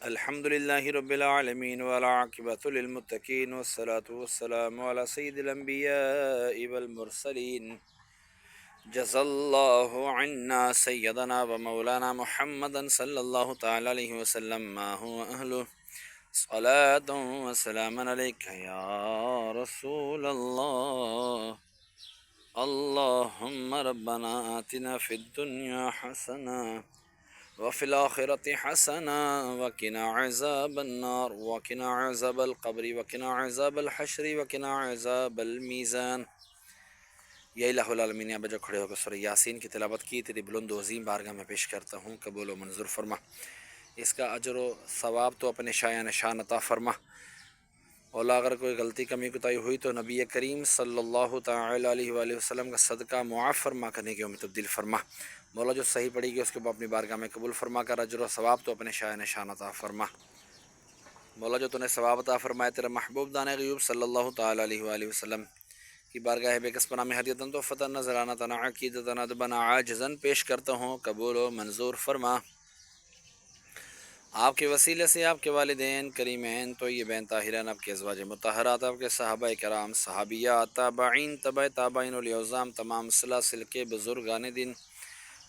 الحمد لله رب العالمين والعاقبة للمتقين والصلاة والسلام على سيد الأنبياء والمرسلين جزا الله عنا سيدنا ومولانا محمدا صلى الله تعالى عليه وسلم ما هو أهله صلاة وسلام عليك يا رسول الله اللهم ربنا آتنا في الدنيا حسنة وفي الآخرة حسنة وقنا عذاب النار وقنا عذاب القبر وقنا عذاب الحشر وقنا عذاب الميزان۔ یا الہ العالمین، بجا کھڑے ہو کر سورہ یاسین کی تلاوت کی، تیری بلند و عظیم بارگاہ میں پیش کرتا ہوں، قبول و منظور فرما۔ اس کا اجر و ثواب تو اپنے شایان نشان عطا فرما۔ اولا اگر کوئی غلطی کمی کوتاہی ہوئی تو نبی کریم صلی اللہ تعالی علیہ وآلہ وسلم کا صدقہ معاف فرما کرنے کی میں تبدیل فرما۔ مولا جو صحیح پڑھی گی اس کو اپنی بارگاہ میں قبول فرما کر اجر و ثواب تو اپنے شایان نشان عطا فرما۔ مولا جو تو نے ثواب عطا فرمایا تیرا محبوب دان غیوب صلی اللہ تعالی علیہ وآلہ وسلم کی بارگاہ بے کس پناہ میں ہدیتاً تو فتح نظرانہ تنا عقیدتاً ادبنا عاجزاً پیش کرتا ہوں، قبول و منظور فرما۔ آپ کے وسیلے سے آپ کے والدین کریمین طیبین طاہرین، آپ کے ازواج مطہرات، آپ کے صحابہ کرام، صحابیات، تابعین، تبع تابعین، الاعظام، تمام سلاسل کے بزرگان دین،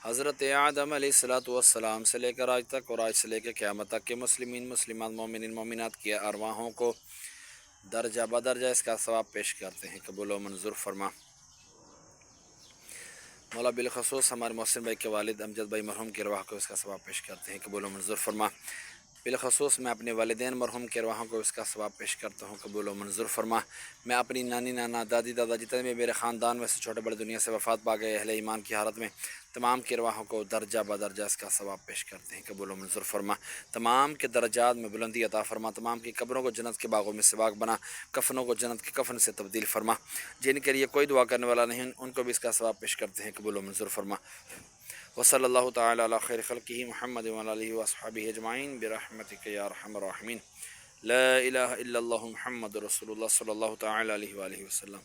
حضرت آدم علیہ الصلوۃ والسلام سے لے کر آج تک اور آج سے لے کر قیامت تک کے مسلمین، مسلمات، مومنین، مومنات کی ارواحوں کو درجہ بدرجہ اس کا ثواب پیش کرتے ہیں، قبول و منظور فرما۔ مولا بالخصوص ہمارے محسن بھائی کے والد امجد بھائی مرحوم کی ارواح کو اس کا ثواب پیش کرتے ہیں، قبول و منظور فرما۔ بالخصوص میں اپنے والدین مرحوم کے ارواحوں کو اس کا ثواب پیش کرتا ہوں، قبول و منظور فرما۔ میں اپنی نانی، نانا، دادی، دادا، جتنے بھی میرے خاندان میں سے چھوٹے بڑے دنیا سے وفات پا گئے اہل ایمان کی حالت میں، تمام کے ارواحوں کو درجہ بدرجہ اس کا ثواب پیش کرتے ہیں، قبول و منظور فرما۔ تمام کے درجات میں بلندی عطا فرما، تمام کی قبروں کو جنت کے باغوں میں سباق بنا، کفنوں کو جنت کے کفن سے تبدیل فرما۔ جن کے لیے کوئی دعا کرنے والا نہیں ان کو بھی اس کا ثواب پیش کرتے ہیں، قبول و منظور فرما۔ وصلی اللہ تعالی علی خیر خلقہ محمد وعلی آلہ واصحابہ اجمعین برحمتک یا ارحم الراحمین۔ لا الہ الا اللہ محمد رسول اللہ صلی اللہ تعالی علیہ وآلہ وسلم۔